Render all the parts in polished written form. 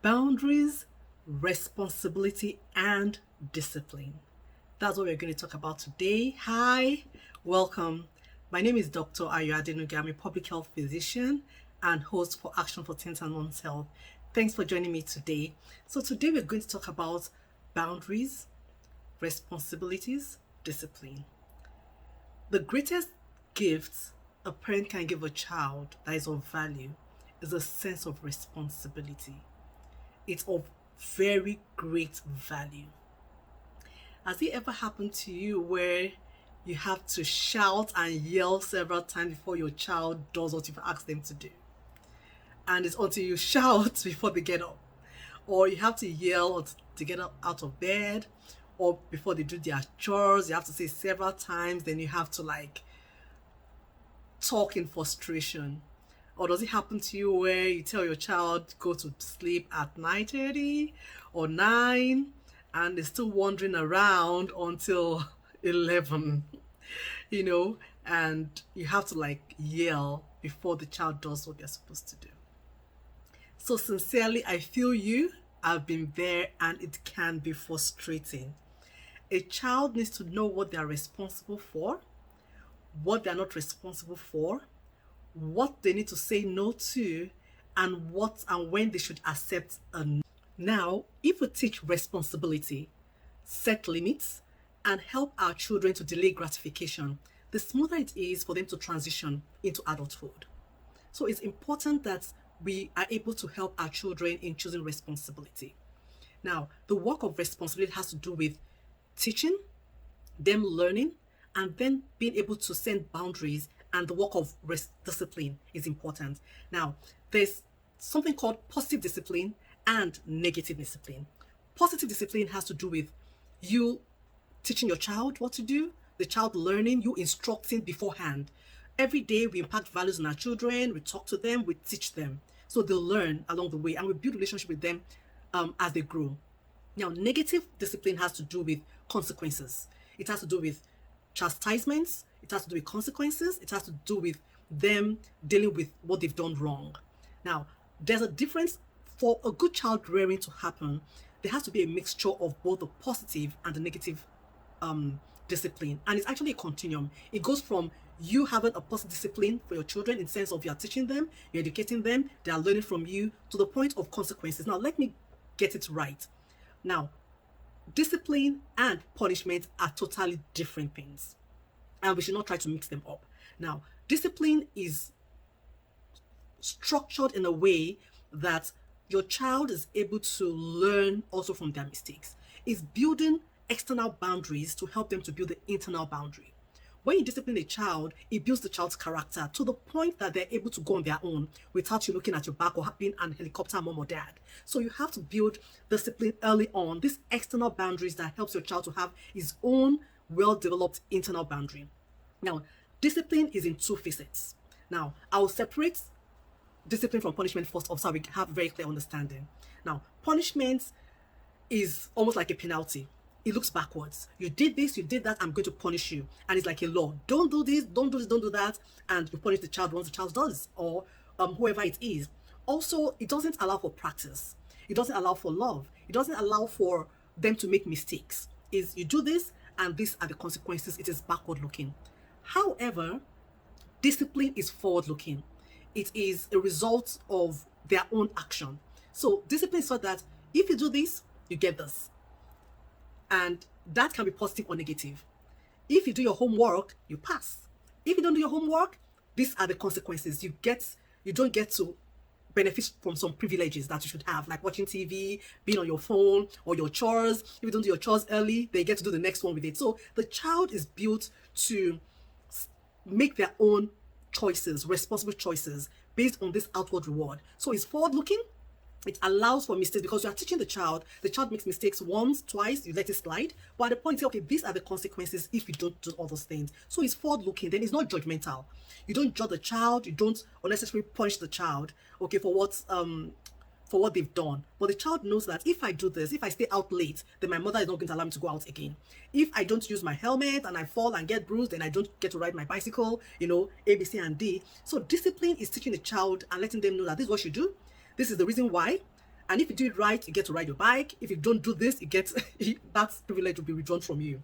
Boundaries, responsibility, and discipline. That's what we're going to talk about today. Hi, welcome. My name is Dr. Ayo Adenuga. I'm a public health physician and host for Action for Teens and One's Health. Thanks for joining me today. So today we're going to talk about boundaries, responsibilities, discipline. The greatest gift a parent can give a child that is of value is a sense of responsibility. It's of very great value. Has it ever happened to you where you have to shout and yell several times before your child does what you've asked them to do? And it's until you shout before they get up, or you have to yell to get up out of bed, or before they do their chores, you have to say several times, then you have to talk in frustration. Or does it happen to you where you tell your child go to sleep at 9:30 or 9 and they're still wandering around until 11, and you have to yell before the child does what they're supposed to do? So sincerely, I feel you. I've been there and it can be frustrating. A child needs to know what they're responsible for, what they're not responsible for, what they need to say no to, and what and when they should accept a no. Now, if we teach responsibility, set limits, and help our children to delay gratification, the smoother it is for them to transition into adulthood. So it's important that we are able to help our children in choosing responsibility. Now, the work of responsibility has to do with teaching, them learning, and then being able to set boundaries, and the work of discipline is important. Now, there's something called positive discipline and negative discipline. Positive discipline has to do with you teaching your child what to do, the child learning, you instructing beforehand. Every day we impact values on our children, we talk to them, we teach them. So they'll learn along the way and we build relationship with them as they grow. Now, negative discipline has to do with consequences. It has to do with chastisements. It has to do with consequences. It has to do with them dealing with what they've done wrong. Now, there's a difference. For a good child rearing to happen, there has to be a mixture of both the positive and the negative discipline. And it's actually a continuum. It goes from you having a positive discipline for your children in the sense of you're teaching them, you're educating them, they are learning from you, to the point of consequences. Now, let me get it right. Now, discipline and punishment are totally different things, and we should not try to mix them up. Now, discipline is structured in a way that your child is able to learn also from their mistakes. It's building external boundaries to help them to build the internal boundary. When you discipline a child, it builds the child's character to the point that they're able to go on their own without you looking at your back or being an helicopter mom or dad. So you have to build discipline early on, these external boundaries that helps your child to have his own well-developed internal boundary. Now, discipline is in two facets. Now, I will separate discipline from punishment first off so we have a very clear understanding. Now, punishment is almost like a penalty. It looks backwards. You did this, you did that, I'm going to punish you. And it's like a law. Don't do this, don't do this, don't do that. And you punish the child once the child does, or whoever it is. Also, it doesn't allow for practice. It doesn't allow for love. It doesn't allow for them to make mistakes. Is you do this, and these are the consequences. It is backward looking. However, discipline is forward looking. It is a result of their own action. So discipline is so that if you do this, you get this. And that can be positive or negative. If you do your homework, you pass. If you don't do your homework, these are the consequences. You don't get to benefit from some privileges that you should have, like watching TV, being on your phone, or your chores. If you don't do your chores early, they get to do the next one with it. So the child is built to make their own choices, responsible choices, based on this outward reward. So it's forward looking. It allows for mistakes because you are teaching the child makes mistakes once, twice, you let it slide. But at the point, okay, these are the consequences if you don't do all those things. So it's forward looking, then it's not judgmental. You don't judge the child, you don't unnecessarily punish the child, okay, for what they've done. But the child knows that if I do this, if I stay out late, then my mother is not going to allow me to go out again. If I don't use my helmet and I fall and get bruised, then I don't get to ride my bicycle, A, B, C, and D. So discipline is teaching the child and letting them know that this is what you do. This is the reason why. And if you do it right, you get to ride your bike. If you don't do this, you get that privilege will be withdrawn from you.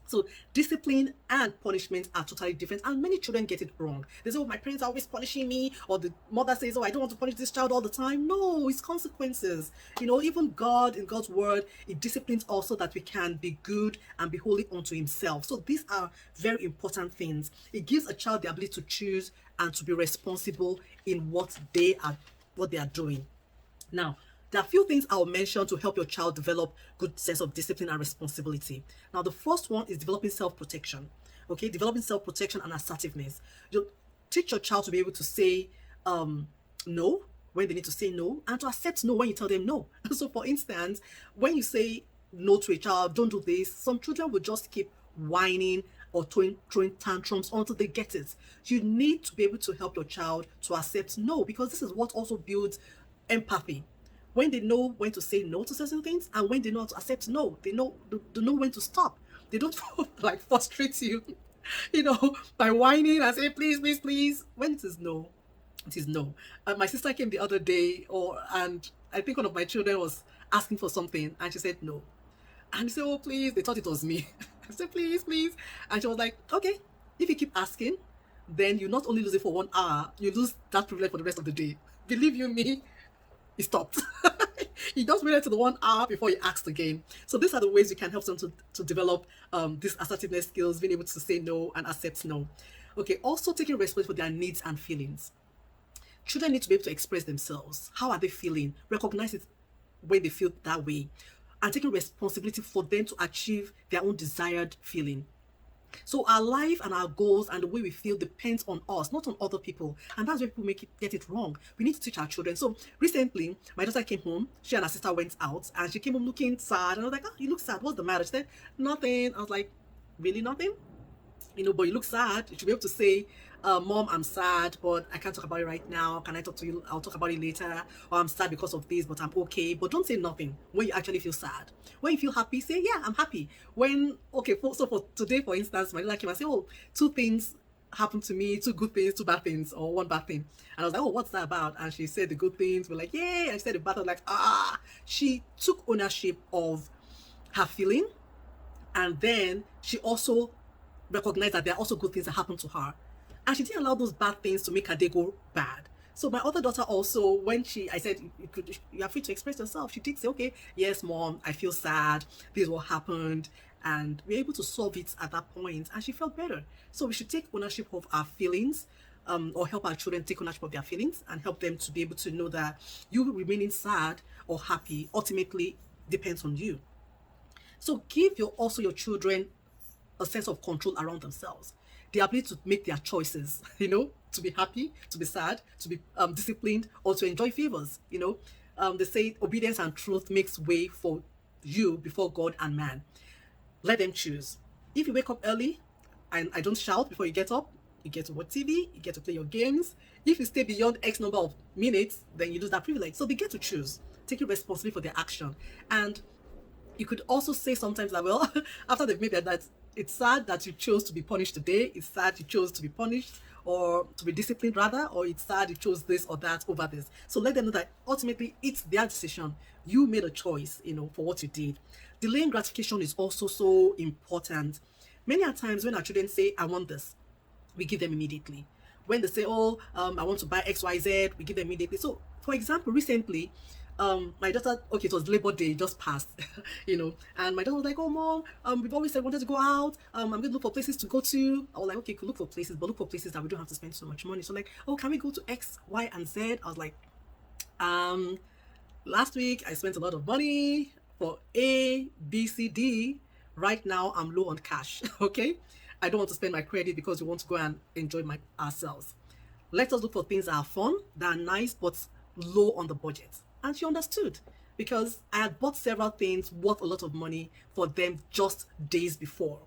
So discipline and punishment are totally different, and many children get it wrong. They say, "Oh, my parents are always punishing me," or the mother says, "Oh, I don't want to punish this child all the time." No, it's consequences. Even God in God's word, it disciplines also that we can be good and be holy unto Himself. So these are very important things. It gives a child the ability to choose and to be responsible in what they are doing. Now, there are a few things I'll mention to help your child develop good sense of discipline and responsibility. Now, the first one is developing self-protection. Okay, developing self-protection and assertiveness. You teach your child to be able to say no when they need to say no, and to accept no when you tell them no. So, for instance, when you say no to a child, don't do this, some children will just keep whining or throwing tantrums until they get it. You need to be able to help your child to accept no, because this is what also builds empathy. When they know when to say no to certain things, and when they know how to accept no, they know when to stop. They don't like frustrate you, by whining and say please, please, please. When it is no, it is no. My sister came the other day, and I think one of my children was asking for something, and she said no. And she said, "Oh, please." They thought it was me. I said, "Please, please." And she was like, "Okay, if you keep asking, then you not only lose it for 1 hour, you lose that privilege for the rest of the day." Believe you me, he stopped. He just waited to the 1 hour before he asked again. So these are the ways you can help them to develop these assertiveness skills, being able to say no and accept no. Okay, also taking responsibility for their needs and feelings. Children need to be able to express themselves. How are they feeling? Recognize it when they feel that way, and taking responsibility for them to achieve their own desired feeling. So our life and our goals and the way we feel depends on us, not on other people. And that's where people get it wrong. We need to teach our children. So recently, my daughter came home. She and her sister went out, and she came home looking sad. And I was like, "Oh, you look sad. What's the matter?" She said, "Nothing." I was like, "Really nothing? But you look sad. You should be able to say, Mom, I'm sad, but I can't talk about it right now. Can I talk to you? I'll talk about it later. Or I'm sad because of this, but I'm okay." But don't say nothing when you actually feel sad. When you feel happy, say, "Yeah, I'm happy." So for today, for instance, my daughter came and said, "Oh, two things happened to me, two good things, two bad things, or one bad thing." And I was like, "Oh, what's that about?" And she said the good things were like, "Yay." And she said the bad, like, "Ah." She took ownership of her feeling, and then she also recognize that there are also good things that happen to her. And she didn't allow those bad things to make her day go bad. So my other daughter also, when I said, "You are free to express yourself," she did say, "Okay, yes, Mom, I feel sad. This is what happened." And we were able to solve it at that point, and she felt better. So we should take ownership of our feelings, or help our children take ownership of their feelings, and help them to be able to know that you remaining sad or happy ultimately depends on you. So give your children a sense of control around themselves, the ability to make their choices, to be happy, to be sad, to be disciplined, or to enjoy favors. They say obedience and truth makes way for you before God and man. Let them choose. If you wake up early and I don't shout before you get up, you get to watch TV, you get to play your games. If you stay beyond X number of minutes, then you lose that privilege. So they get to choose, taking responsibility for their action. And you could also say sometimes that, well, after they've made that, it's sad that you chose to be punished today. It's sad you chose to be punished, or to be disciplined rather, or it's sad you chose this or that over this. So let them know that ultimately it's their decision. You made a choice, for what you did. Delaying gratification is also so important. Many a times when our children say, "I want this," we give them immediately. When they say, "Oh, I want to buy XYZ," we give them immediately. So, for example, recently, my daughter, okay, it was Labor Day, just passed, and my daughter was like, "Oh, Mom, we've always said we wanted to go out. I'm going to look for places to go to." I was like, "Okay, could look for places, but look for places that we don't have to spend so much money." So like, "Oh, can we go to X, Y, and Z?" I was like, "Last week I spent a lot of money for A, B, C, D. Right now I'm low on cash." Okay, I don't want to spend my credit because we want to go and enjoy ourselves. Let us look for things that are fun, that are nice, but low on the budget. And she understood, because I had bought several things worth a lot of money for them just days before.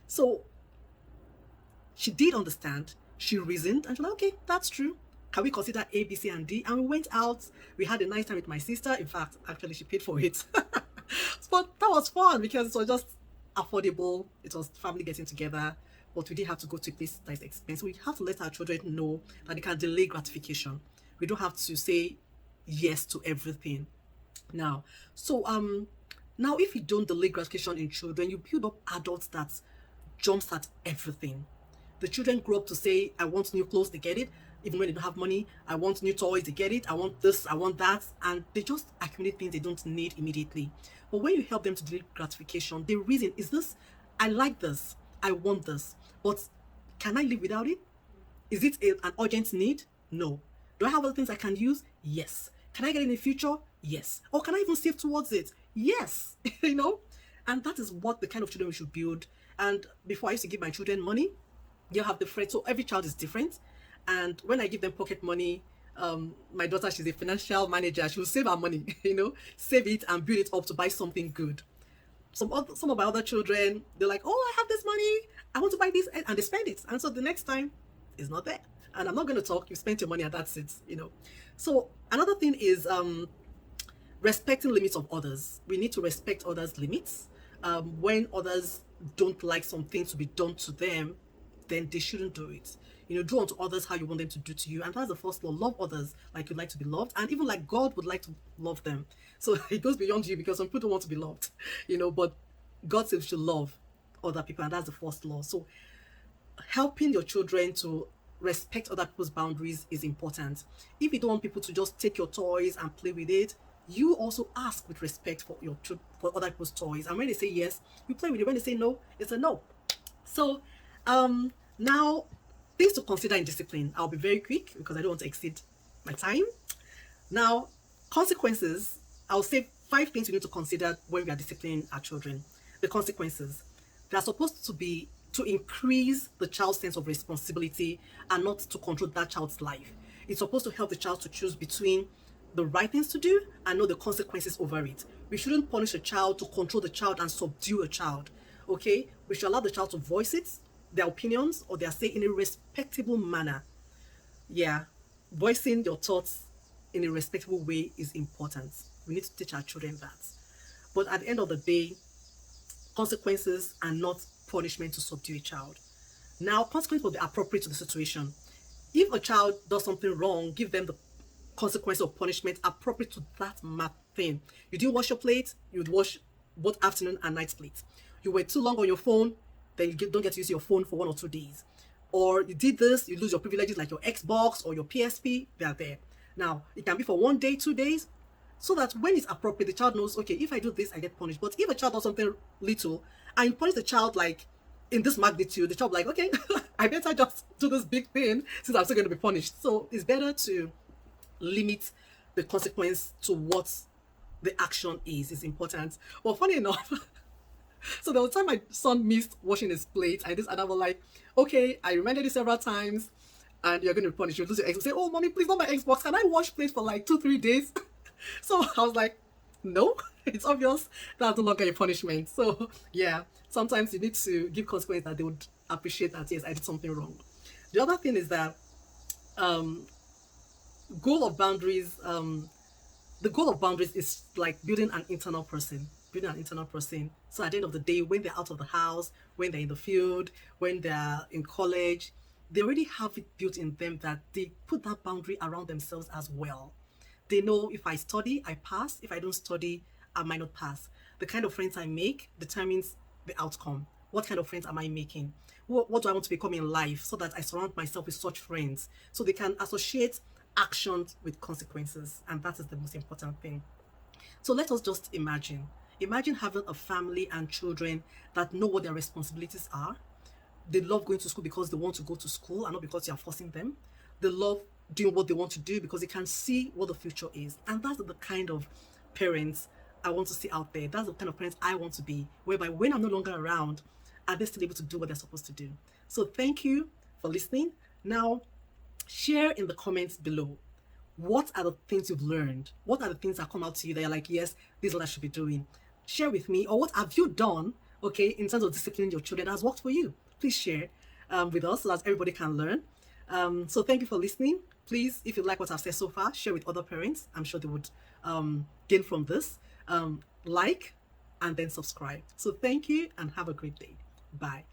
So she did understand. She reasoned, and she was like, "Okay, that's true. Can we consider A, B, C, and D?" And we went out. We had a nice time with my sister. In fact, actually, she paid for it. But that was fun because it was just affordable. It was family getting together. But we didn't have to go to a place that is expensive. We have to let our children know that they can delay gratification. We don't have to say yes to everything. Now, so now if you don't delay gratification in children, you build up adults that jumps at everything. The children grow up to say, I want new clothes, they get it. Even when they don't have money, I want new toys, they get it. I want this, I want that. And they just accumulate things they don't need immediately. But when you help them to delay gratification, the reason is this: I like this, I want this, but can I live without it? Is it an urgent need? No. Do I have other things I can use? Yes. Can I get it in the future? Yes. Or can I even save towards it? Yes. You know? And that is what the kind of children we should build. And before I used to give my children money, you have the friend. So every child is different. And when I give them pocket money, my daughter, she's a financial manager. She will save her money, save it and build it up to buy something good. Some of my other children, they're like, oh, I have this money, I want to buy this, and they spend it. And so the next time, it's not there. And I'm not going to talk. You spent your money and that's it. So another thing is respecting limits of others. We need to respect others' limits. When others don't like something to be done to them, then they shouldn't do it. Do unto others how you want them to do to you. And that's the first law. Love others like you'd like to be loved. And even like God would like to love them. So it goes beyond you, because some people don't want to be loved, but God says you should love other people. And that's the first law. So helping your children to respect other people's boundaries is important. If you don't want people to just take your toys and play with it, you also ask with respect for other people's toys. And when they say yes, you play with it. When they say no, it's a no. So now, things to consider in discipline. I'll be very quick because I don't want to exceed my time. Now, consequences. I'll say 5 things we need to consider when we are disciplining our children. The consequences. They are supposed to be to increase the child's sense of responsibility and not to control that child's life. It's supposed to help the child to choose between the right things to do and know the consequences over it. We shouldn't punish a child to control the child and subdue a child. Okay? We should allow the child to voice it, their opinions or their say in a respectable manner. Yeah, voicing your thoughts in a respectable way is important. We need to teach our children that. But at the end of the day, consequences are not punishment to subdue a child. Now, consequences will be appropriate to the situation. If a child does something wrong, give them the consequence of punishment appropriate to that thing. You didn't wash your plate, you would wash both afternoon and night plates. You were too long on your phone, then you don't get to use your phone for 1 or 2 days. Or you did this, you lose your privileges like your Xbox or your PSP, they are there. Now, it can be for 1 day, 2 days, so that when it's appropriate, the child knows, okay, if I do this, I get punished. But if a child does something little, and you punish the child like in this magnitude, the child like, okay, I better just do this big thing since I'm still going to be punished. So it's better to limit the consequence to what the action is. It's important. Well, funny enough, so there was a time my son missed washing his plate, and I was like, okay, I reminded you several times, and you're going to be punished. You lose your Xbox. Say, oh, mommy, please, not my Xbox. Can I wash plates for like 2-3 days? So I was like, no, it's obvious that's no longer a punishment. So yeah, sometimes you need to give consequence that they would appreciate that, yes, I did something wrong. The other thing is that goal of boundaries, the goal of boundaries is like building an internal person. So at the end of the day, when they're out of the house, when they're in the field, when they're in college, they already have it built in them that they put that boundary around themselves as well. They know if I study, I pass. If I don't study, I might not pass. The kind of friends I make determines the outcome. What kind of friends am I making? What do I want to become in life so that I surround myself with such friends so they can associate actions with consequences? And that is the most important thing. So let us just imagine. Imagine having a family and children that know what their responsibilities are. They love going to school because they want to go to school and not because you are forcing them. They love doing what they want to do because they can see what the future is. And that's the kind of parents I want to see out there. That's the kind of parents I want to be, whereby when I'm no longer around, are they still able to do what they're supposed to do? So thank you for listening. Now, share in the comments below. What are the things you've learned? What are the things that come out to you that you're like, yes, this is what I should be doing? Share with me. Or what have you done, okay, in terms of disciplining your children that has worked for you? Please share with us so that everybody can learn. So thank you for listening. Please, if you like what I've said so far, share with other parents. I'm sure they would gain from this. Like and then subscribe. So thank you and have a great day. Bye.